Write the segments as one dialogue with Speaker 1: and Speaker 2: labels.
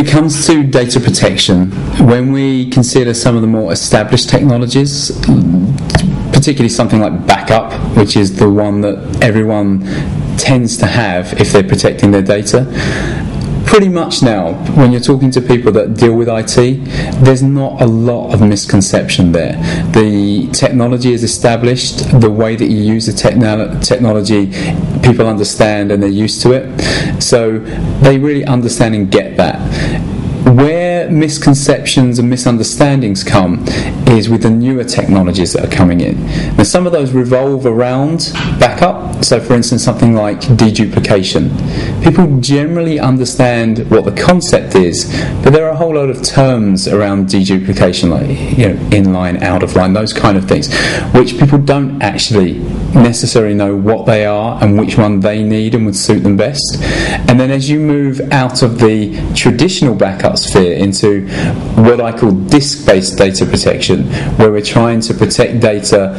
Speaker 1: comes to data protection, when we consider some of the more established technologies, particularly something like backup, which is the one that everyone tends to have if they're protecting their data, pretty much now, when you're talking to people that deal with IT, there's not a lot of misconception there. The technology is established, the way that you use the technology, people understand and they're used to it, so they really understand and get that. Where misconceptions and misunderstandings come is with the newer technologies that are coming in. Now, some of those revolve around backup. So, for instance, something like deduplication. People generally understand what the concept is, but there are a whole lot of terms around deduplication, like inline, out of line, those kind of things, which people don't actually necessarily know what they are and which one they need and would suit them best. And then as you move out of the traditional backup sphere into what I call disk-based data protection, where we're trying to protect data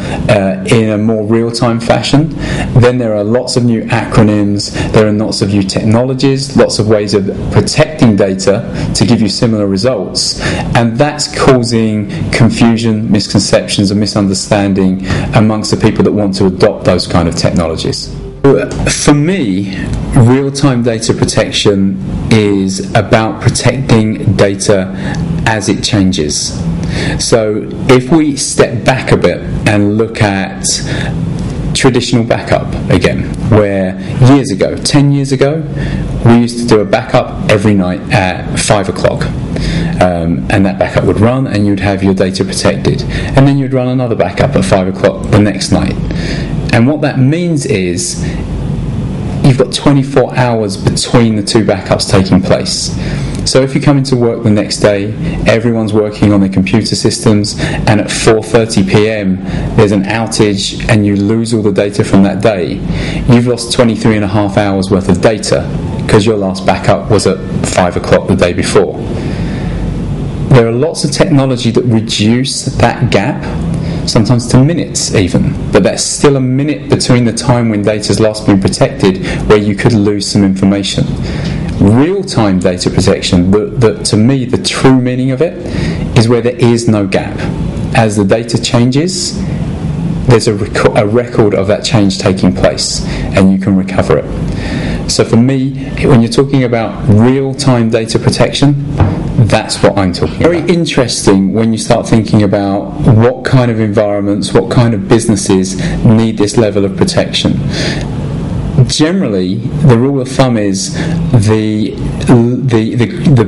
Speaker 1: in a more real-time fashion, then there are lots of new acronyms, there are lots of new technologies, lots of ways of protecting data to give you similar results, and that's causing confusion, misconceptions and misunderstanding amongst the people that want to adopt those kind of technologies. For me, real-time data protection is about protecting data as it changes. So if we step back a bit and look at traditional backup again, where years ago, 10 years ago, we used to do a backup every night at 5 o'clock. And that backup would run and you'd have your data protected. And then you'd run another backup at 5 o'clock the next night. And what that means is you've got 24 hours between the two backups taking place. So if you come into work the next day, everyone's working on their computer systems, and at 4:30 p.m. there's an outage and you lose all the data from that day, you've lost 23 and a half hours worth of data because your last backup was at 5 o'clock the day before. There are lots of technology that reduce that gap, sometimes to minutes even, but that's still a minute between the time when data's last been protected where you could lose some information. Real-time data protection, to me the true meaning of it is where there is no gap. As the data changes, there's a record of that change taking place and you can recover it. So for me, when you're talking about real-time data protection, that's what I'm talking about. Very interesting when you start thinking about what kind of environments, what kind of businesses need this level of protection. Generally, the rule of thumb is the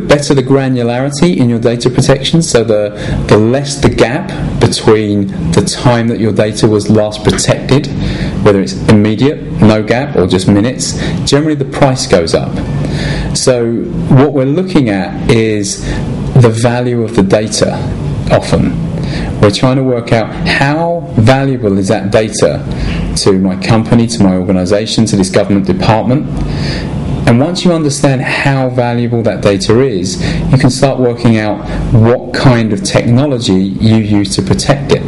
Speaker 1: better the granularity in your data protection, so the less the gap between the time that your data was last protected, whether it's immediate, no gap, or just minutes, generally the price goes up. So what we're looking at is the value of the data often. We're trying to work out how valuable is that data to my company, to my organisation, to this government department. And once you understand how valuable that data is, you can start working out what kind of technology you use to protect it.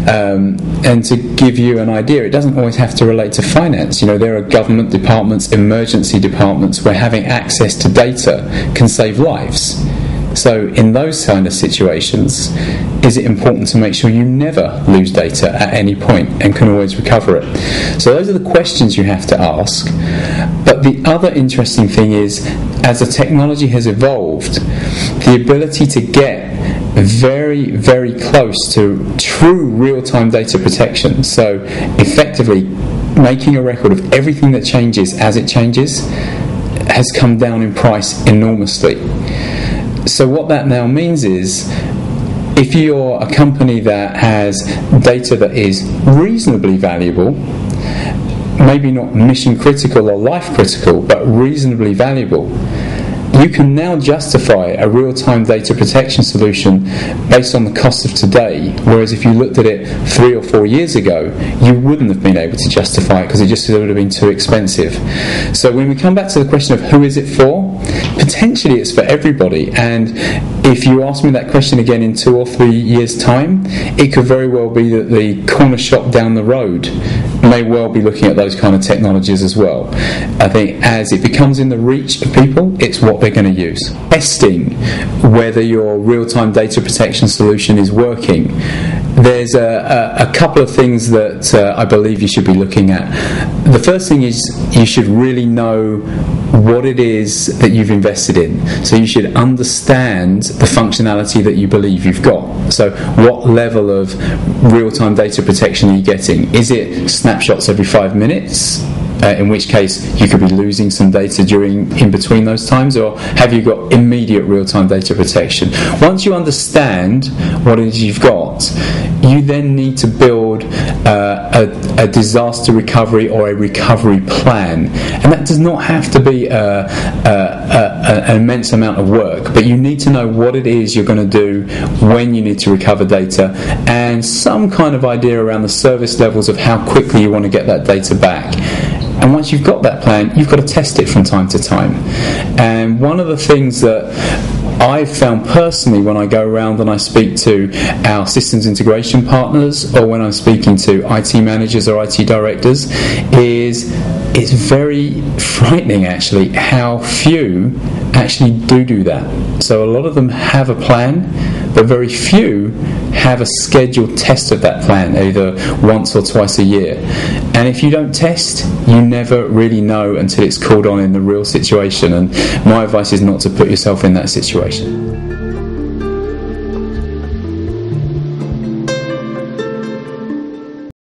Speaker 1: And to give you an idea, it doesn't always have to relate to finance. There are government departments, emergency departments, where having access to data can save lives. So in those kind of situations, is it important to make sure you never lose data at any point and can always recover it? So those are the questions you have to ask. But the other interesting thing is, as the technology has evolved, the ability to get very, very close to true real-time data protection, so effectively making a record of everything that changes as it changes, has come down in price enormously. So what that now means is, if you're a company that has data that is reasonably valuable, maybe not mission critical or life critical, but reasonably valuable, you can now justify a real-time data protection solution based on the cost of today, whereas if you looked at it 3 or 4 years ago, you wouldn't have been able to justify it because it just would have been too expensive. So when we come back to the question of who is it for, potentially it's for everybody, and if you ask me that question again in 2 or 3 years' time, it could very well be that the corner shop down the road may well be looking at those kind of technologies as well. I think as it becomes in the reach of people, it's what they're going to use. Testing whether your real-time data protection solution is working. There's a couple of things that I believe you should be looking at. The first thing is you should really know what it is that you've invested in. So you should understand the functionality that you believe you've got. So what level of real-time data protection are you getting? Is it snapshots every 5 minutes? In which case you could be losing some data in between those times, or have you got immediate real-time data protection? Once you understand what it is you've got, you then need to build a disaster recovery or a recovery plan, and that does not have to be an immense amount of work, but you need to know what it is you're going to do when you need to recover data, and some kind of idea around the service levels of how quickly you want to get that data back. And once you've got that plan, you've got to test it from time to time. And one of the things that I've found personally when I go around and I speak to our systems integration partners, or when I'm speaking to IT managers or IT directors, is it's very frightening actually how few actually do that. So a lot of them have a plan, but very few have a scheduled test of that plan, either once or twice a year. And if you don't test, you never really know until it's called on in the real situation. And my advice is not to put yourself in that situation.